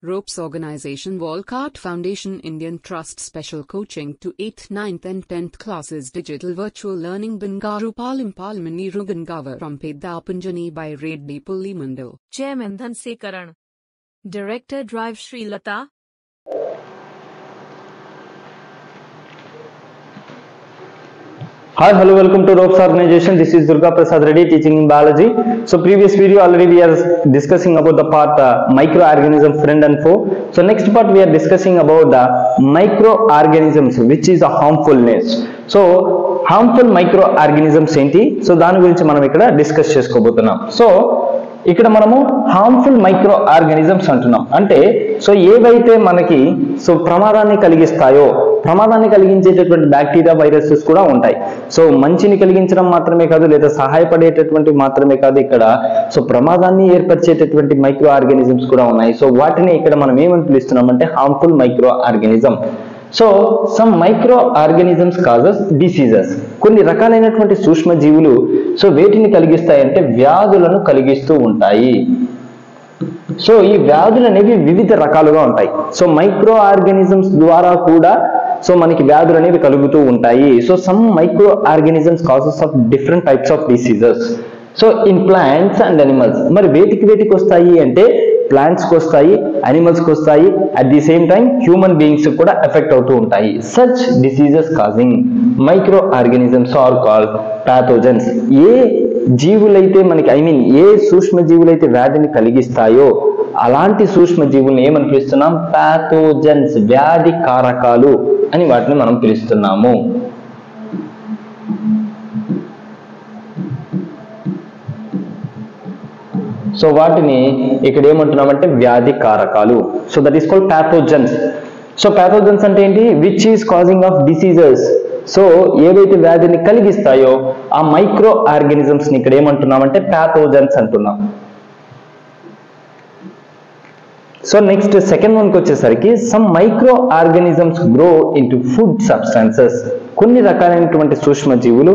Ropes Organization Walcott Foundation Indian Trust Special Coaching to 8th, 9th and 10th classes Digital Virtual Learning Bangaru Palmani Rugangavar from Pedapunjani by Reddy Pulli Mandal. Chairman Dhanasekaran. Director Drive Sri Lata. Hi, hello, welcome to Ropes Organization. This is Durga Prasad Reddy teaching in biology. So previous video already we are discussing about the part microorganism friend and foe. So next part we are discussing about the microorganisms which is a harmfulness. So harmful microorganisms enti. So దాని గురించి మనం ఇక్కడ discuss చేసుకోబోతున్నాం. So ఇక్కడ మనము harmful micro organisms అంటున్నాం. అంటే so ఏవైతే మనకి సో ప్రమాదాన్ని కలిగిస్తాయో, ప్రమాదాన్ని కలిగించేటటువంటి బ్యాక్టీరియా వైరసెస్ కూడా ఉంటాయి. సో మంచిని కలిగించడం మాత్రమే కాదు, లేదా సహాయపడేటటువంటి మాత్రమే కాదు, ఇక్కడ సో ప్రమాదాన్ని ఏర్పరిచేటటువంటి మైక్రో ఆర్గానిజమ్స్ కూడా ఉన్నాయి. సో వాటిని ఇక్కడ మనం ఏమని పిలుస్తున్నాం అంటే harmful micro organism. So some microorganisms causes diseases. కొన్ని రకాలైనటువంటి సూక్ష్మ జీవులు సో వేటిని కలిగిస్తాయంటే వ్యాధులను కలిగిస్తూ ఉంటాయి. సో ఈ వ్యాధులు అనేవి వివిధ రకాలుగా ఉంటాయి. సో మైక్రో ఆర్గానిజమ్స్ ద్వారా కూడా సో మనకి వ్యాధులు అనేవి కలుగుతూ ఉంటాయి. So some microorganisms causes of different types of diseases. So in plants and animals. మరి వేటికి వస్తాయి అంటే ప్లాంట్స్కి వస్తాయి, అనిమల్స్కి వస్తాయి, at the same time human beings కూడా ఎఫెక్ట్ అవుతూ ఉంటాయి. Such diseases causing micro organisms are called pathogens. ఏ జీవులైతే మనకి ఏ సూక్ష్మ జీవులైతే వ్యాధిని కలిగిస్తాయో అలాంటి సూక్ష్మ జీవుల్ని ఏమని పిలుస్తున్నాం? ప్యాథోజన్స్, వ్యాధి కారకాలు అని వాటిని మనం పిలుస్తున్నాము. సో వాటిని ఇక్కడ ఏమంటున్నామంటే వ్యాధి కారకాలు. So that is called pathogens. So pathogens అంటే ఏంటి? Which is causing of diseases. So ఏవైతే వ్యాధిని కలిగిస్తాయో ఆ మైక్రో ఆర్గానిజమ్స్ ని ఇక్కడ ఏమంటున్నామంటే ప్యాథోజన్స్ అంటున్నాం. సో నెక్స్ట్ సెకండ్ వన్కి వచ్చేసరికి some micro organisms grow into food substances. కొన్ని రకాలైనటువంటి సూక్ష్మ జీవులు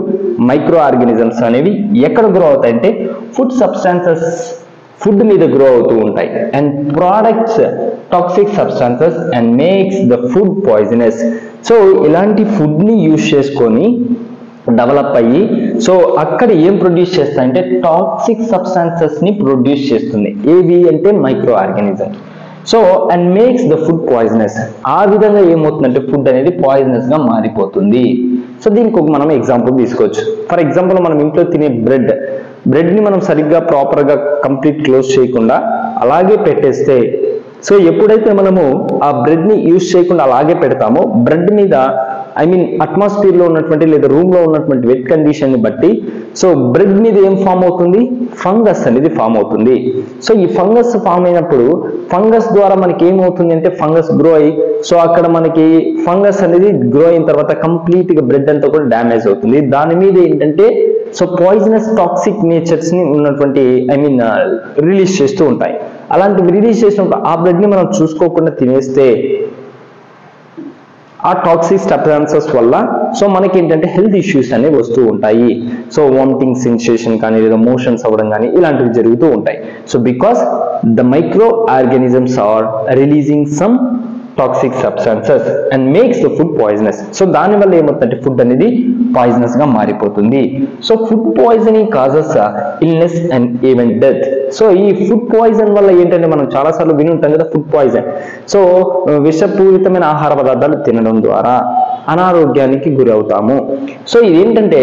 మైక్రో ఆర్గానిజమ్స్ అనేవి ఎక్కడ గ్రో అవుతాయంటే ఫుడ్ సబ్స్టాన్సెస్, ఫుడ్ మీద గ్రో అవుతూ ఉంటాయి. And products toxic substances and makes the food poisonous. So ఇలాంటి ఫుడ్ ని యూజ్ చేసుకొని డెవలప్ అయ్యి సో అక్కడ ఏం ప్రొడ్యూస్ చేస్తాయంటే టాక్సిక్ సబ్స్టాన్సెస్ ని ప్రొడ్యూస్ చేస్తుంది. ఏవి అంటే micro organism. So and makes the food poisonous. ఆ విధంగా ఏమవుతుందంటే ఫుడ్ అనేది పాయిజనస్ గా మారిపోతుంది. సో దీనికి మనం ఎగ్జాంపుల్ తీసుకోవచ్చు. ఫర్ ఎగ్జాంపుల్ మనం ఇంట్లో తినే బ్రెడ్ ని మనం సరిగ్గా ప్రాపర్ గా కంప్లీట్ క్లోజ్ చేయకుండా అలాగే పెట్టేస్తే, సో ఎప్పుడైతే మనము ఆ బ్రెడ్ ని యూజ్ చేయకుండా అలాగే పెడతామో బ్రెడ్ మీద అట్మాస్ఫియర్ లో ఉన్నటువంటి లేదా రూమ్ లో ఉన్నటువంటి వెట్ కండిషన్ ని బట్టి సో బ్రెడ్ మీద ఏం ఫామ్ అవుతుంది? ఫంగస్ అనేది ఫామ్ అవుతుంది. సో ఈ ఫంగస్ ఫామ్ అయినప్పుడు ఫంగస్ ద్వారా మనకి ఏమవుతుంది అంటే ఫంగస్ గ్రో అయ్యి సో అక్కడ మనకి ఫంగస్ అనేది గ్రో అయిన తర్వాత కంప్లీట్ గా బ్రెడ్ అంతా కూడా డ్యామేజ్ అవుతుంది. దాని మీద ఏంటంటే సో పాయిజనస్ టాక్సిక్ నేచర్స్ ని ఉన్నటువంటి రిలీజ్ చేస్తూ ఉంటాయి. అలాంటివి రిలీజ్ చేసినప్పుడు ఆ బ్రెడ్ ని మనం చూసుకోకుండా తినేస్తే ఆ టాక్సిక్ సబ్స్టాన్సెస్ వల్ల సో మనకి ఏంటంటే హెల్త్ ఇష్యూస్ అనేవి వస్తూ ఉంటాయి. సో వామిటింగ్ సెన్సేషన్ కానీ లేదా మోషన్స్ అవ్వడం కానీ ఇలాంటివి జరుగుతూ ఉంటాయి. So because the micro organisms are releasing some toxic substances and makes the food poisonous. So దానివల్ల ఏమవుతుందంటే ఫుడ్ అనేది పాయిజనస్ గా మారిపోతుంది. So food poisoning causes illness and even death. So ఈ ఫుడ్ పాయిజన్ వల్ల ఏంటంటే మనం చాలా సార్లు విని ఉంటాం కదా, ఫుడ్ పాయిజన్. సో విషపూరితమైన ఆహార పదార్థాలు తినడం ద్వారా అనారోగ్యానికి గురి అవుతాము. సో ఇదేంటంటే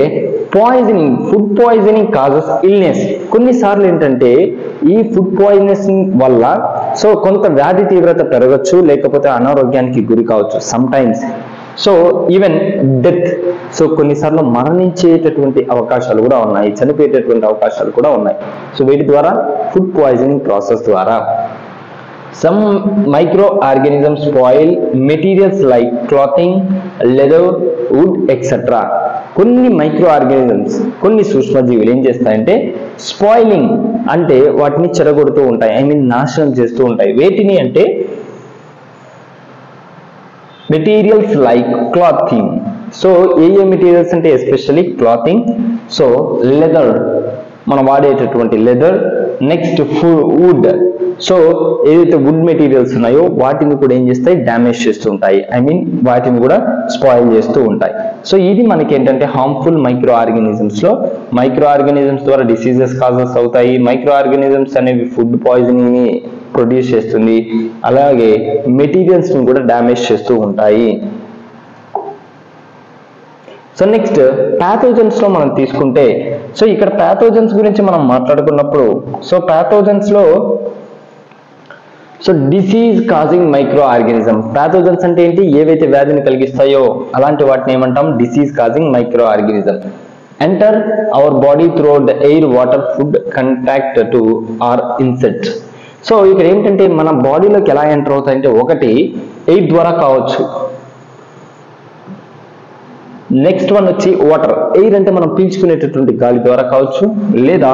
poisoning, food poisoning causes illness. కొన్నిసార్లు ఏంటంటే ఈ ఫుడ్ పాయిజనస్ వల్ల సో కొంత వ్యాధి తీవ్రత పెరగచ్చు, లేకపోతే అనారోగ్యానికి గురి కావచ్చు some times. So even death. So కొన్నిసార్లు మరణించేటటువంటి అవకాశాలు కూడా ఉన్నాయి, చనిపోయేటటువంటి అవకాశాలు కూడా ఉన్నాయి. సో వీటి ద్వారా ఫుడ్ పాయిజనింగ్ ప్రాసెస్ ద్వారా some microorganisms spoil materials like clothing, leather, wood, etc. కొన్ని మైక్రో ఆర్గానిజమ్స్, కొన్ని సూక్ష్మజీవులు ఏం చేస్తాయంటే స్పాయిలింగ్ అంటే వాటిని చెడగొడుతూ ఉంటాయి, నాశనం చేస్తూ ఉంటాయి. వేటిని అంటే మెటీరియల్స్ లైక్ క్లాతింగ్. సో ఏ మెటీరియల్స్ అంటే ఎస్పెషల్లీ క్లాతింగ్. సో లెదర్, మనం వాడేటటువంటి లెదర్, నెక్స్ట్ వుడ్. సో ఏదైతే వుడ్ మెటీరియల్స్ ఉన్నాయో వాటిని కూడా ఏం చేస్తాయి, డ్యామేజ్ చేస్తూ ఉంటాయి, వాటిని కూడా స్పాయిల్ చేస్తూ ఉంటాయి. సో ఇది మనకి ఏంటంటే హార్మ్ఫుల్ మైక్రో ఆర్గానిజమ్స్ లో మైక్రో ఆర్గానిజమ్స్ ద్వారా డిసీజెస్ కాజెస్ అవుతాయి. మైక్రో ఆర్గానిజమ్స్ అనేవి ఫుడ్ పాయిజనింగ్ ని ప్రొడ్యూస్ చేస్తుంది, అలాగే మెటీరియల్స్ ని కూడా డ్యామేజ్ చేస్తూ ఉంటాయి. సో నెక్స్ట్ ప్యాథోజన్స్ లో మనం తీసుకుంటే, సో ఇక్కడ ప్యాథోజన్స్ గురించి మనం మాట్లాడుకున్నప్పుడు, సో ప్యాథోజన్స్ లో so disease causing micro organism. Pathogens అంటే ఏంటి, ఏవైతే వ్యాధిని కలిగిస్తాయో అలాంటి వాటిని ఏమంటాం, disease causing micro organism. Enter our body through the air, water, food contact to or insects. So ఇక్కడ ఏంటంటే మన బాడీలోకి ఎలా ఎంటర్ అవుతాయంటే, ఒకటి ఎయిర్ ద్వారా కావచ్చు, నెక్స్ట్ వన్ వచ్చి వాటర్. ఎయిర్ అంటే మనం పీల్చుకునేటటువంటి గాలి ద్వారా కావచ్చు, లేదా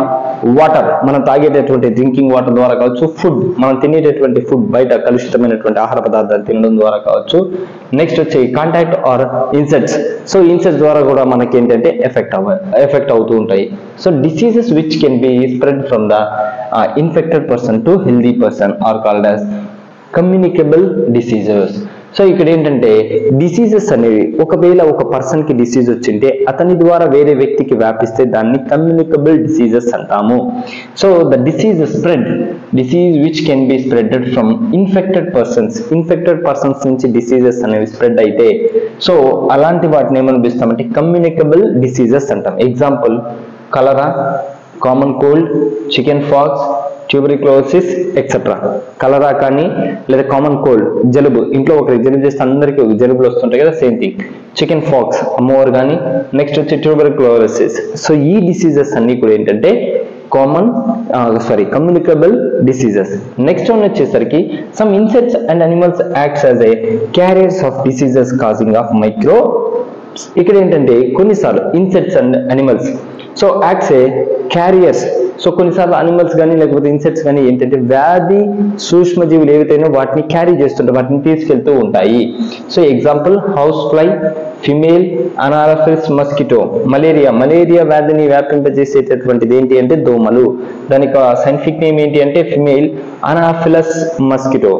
వాటర్ మనం తాగేటటువంటి డ్రింకింగ్ వాటర్ ద్వారా కావచ్చు, ఫుడ్ మనం తినేటటువంటి ఫుడ్ బయట కలుషితమైనటువంటి ఆహార పదార్థాలు తినడం ద్వారా కావచ్చు, నెక్స్ట్ వచ్చి contact or insects. So insects ద్వారా కూడా మనకి ఏంటంటే ఎఫెక్ట్ అవుతూ ఉంటాయి. So diseases which can be spread from the infected person to healthy person are called as communicable diseases. So ఇక్కడ ఏంటంటే డిసీజెస్ అనేవి ఒకవేళ ఒక పర్సన్ కి డిసీజ్ వచ్చింటే అతని ద్వారా వేరే వ్యక్తికి వ్యాపిస్తే దాన్ని కమ్యూనికబుల్ డిసీజెస్ అంటాము. So the disease which can be spreaded from infected persons నుంచి డిసీజెస్ అనేవి స్ప్రెడ్ అయితే, సో అలాంటి వాటిని ఏమని పిలుస్తామంటే కమ్యూనికబుల్ డిసీజెస్ అంటాం. Example cholera, common cold, chickenpox, tuberculosis etcetera. Cholera కానీ లేదా కామన్ కోల్డ్ జలుబు, ఇంట్లో ఒకరికి జలుబు చేస్తే అందరికీ జలుబులు వస్తుంటాయి కదా, సేమ్ థింగ్. చికెన్ పాక్స్ అమ్మోరు కానీ, నెక్స్ట్ వచ్చి ట్యూబరిక్లోసిస్. సో ఈ డిసీజెస్ అన్ని కూడా ఏంటంటే కమ్యూనికబుల్ డిసీజెస్. నెక్స్ట్ వన్ వచ్చేసరికి some insects and animals acts as a carriers of diseases causing of micro. ఇక్కడ ఏంటంటే కొన్నిసార్లు insects and animals so acts A carriers. So కొన్నిసార్లు అనిమల్స్ కానీ లేకపోతే ఇన్సెక్ట్స్ కానీ ఏంటంటే వ్యాధి సూక్ష్మజీవులు ఏవైతేనో వాటిని క్యారీ చేస్తుంటాయి, వాటిని తీసుకెళ్తూ ఉంటాయి. So example house fly, female anopheles mosquito. Malaria వ్యాధిని వ్యాపింపజేసేటటువంటిది ఏంటి అంటే దోమలు. దానికి సైంటిఫిక్ నేమ్ ఏంటి అంటే female anopheles mosquito.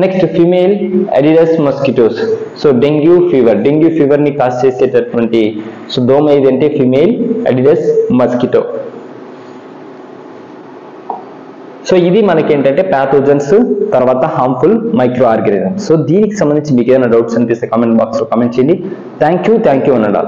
Next female aedes mosquitoes. So dengue fever ని కాజ్ చేసేటటువంటి సో దోమ ఏదంటే ఫిమేల్ అడిడస్ మస్కిటో. సో ఇది మనకేంటంటే ప్యాథోజన్స్, తర్వాత హార్మ్ఫుల్ మైక్రో ఆర్గానిజమ్స్. సో దీనికి సంబంధించి మీకు ఏదైనా డౌట్స్ అనిపిస్తే కామెంట్ బాక్స్ లో కామెంట్ చేయండి. థ్యాంక్ యూ అనండి.